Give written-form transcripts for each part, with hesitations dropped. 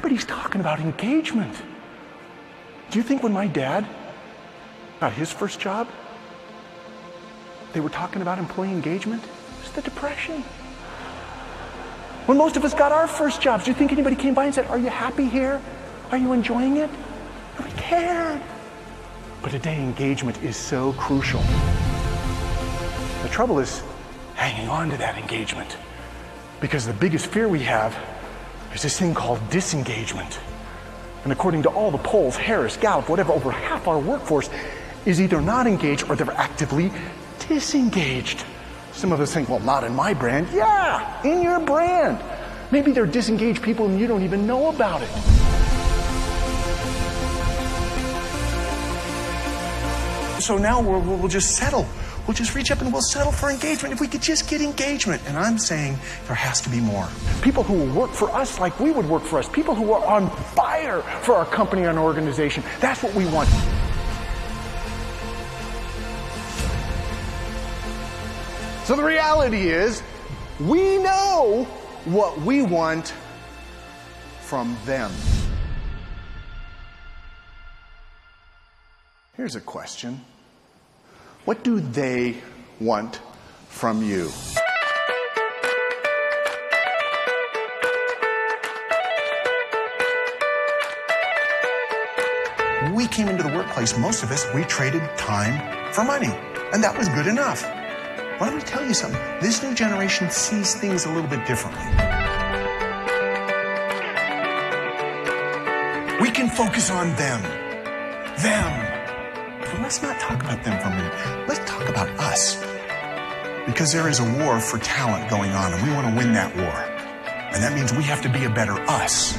everybody's talking about engagement. Do you think when my dad got his first job, they were talking about employee engagement? It was the Depression. When most of us got our first jobs, do you think anybody came by and said, "Are you happy here? Are you enjoying it?" Nobody cared. But today, engagement is so crucial. The trouble is hanging on to that engagement, because the biggest fear we have is this thing called disengagement. And according to all the polls, Harris, Gallup, whatever, over half our workforce is either not engaged or they're actively disengaged. Some of us think, well, not in my brand. Yeah, in your brand. Maybe they're disengaged people and you don't even know about it. So now we'll just settle. We'll just reach up and we'll settle for engagement. If we could just get engagement. And I'm saying there has to be more. People who will work for us like we would work for us. People who are on fire for our company and our organization. That's what we want. So the reality is, we know what we want from them. Here's a question. What do they want from you? When we came into the workplace, most of us, we traded time for money. And that was good enough. Well, let me tell you something. This new generation sees things a little bit differently. We can focus on them. But let's not talk about them for a minute. Let's talk about us. Because there is a war for talent going on, and we want to win that war. And that means we have to be a better us.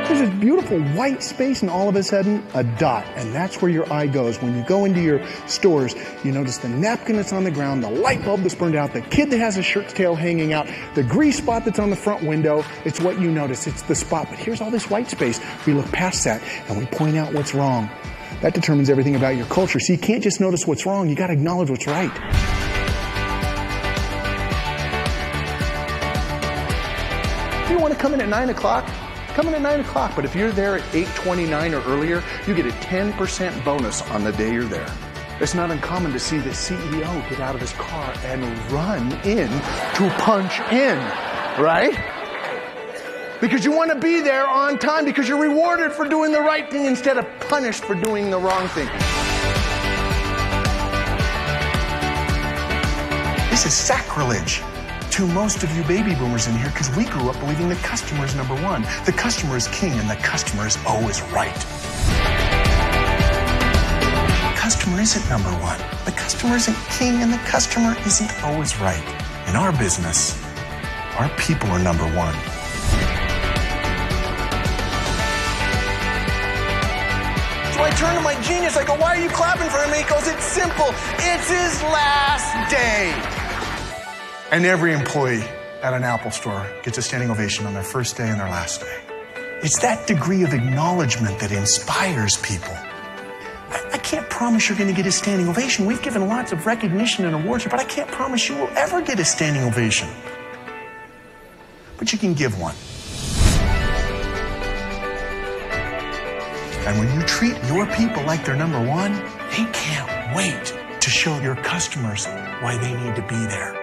There's this beautiful white space, and all of a sudden, a dot. And that's where your eye goes. When you go into your stores, you notice the napkin that's on the ground, the light bulb that's burned out, the kid that has a shirt's tail hanging out, the grease spot that's on the front window. It's what you notice. It's the spot. But here's all this white space. We look past that, and we point out what's wrong. That determines everything about your culture. So you can't just notice what's wrong. You got to acknowledge what's right. You want to come in at 9 o'clock? Come in at 9 o'clock, but if you're there at 8:29 or earlier, you get a 10% bonus on the day you're there. It's not uncommon to see the CEO get out of his car and run in to punch in, right? Because you want to be there on time, because you're rewarded for doing the right thing instead of punished for doing the wrong thing. This is sacrilege to most of you baby boomers in here, because we grew up believing the customer is number one. The customer is king, and the customer is always right. The customer isn't number one. The customer isn't king, and the customer isn't always right. In our business, our people are number one. So I turn to my genius, I go, "Why are you clapping for him?" And he goes, "It's simple. It's his last day." And every employee at an Apple store gets a standing ovation on their first day and their last day. It's that degree of acknowledgement that inspires people. I can't promise you're going to get a standing ovation. We've given lots of recognition and awards, but I can't promise you will ever get a standing ovation. But you can give one. And when you treat your people like they're number one, they can't wait to show your customers why they need to be there.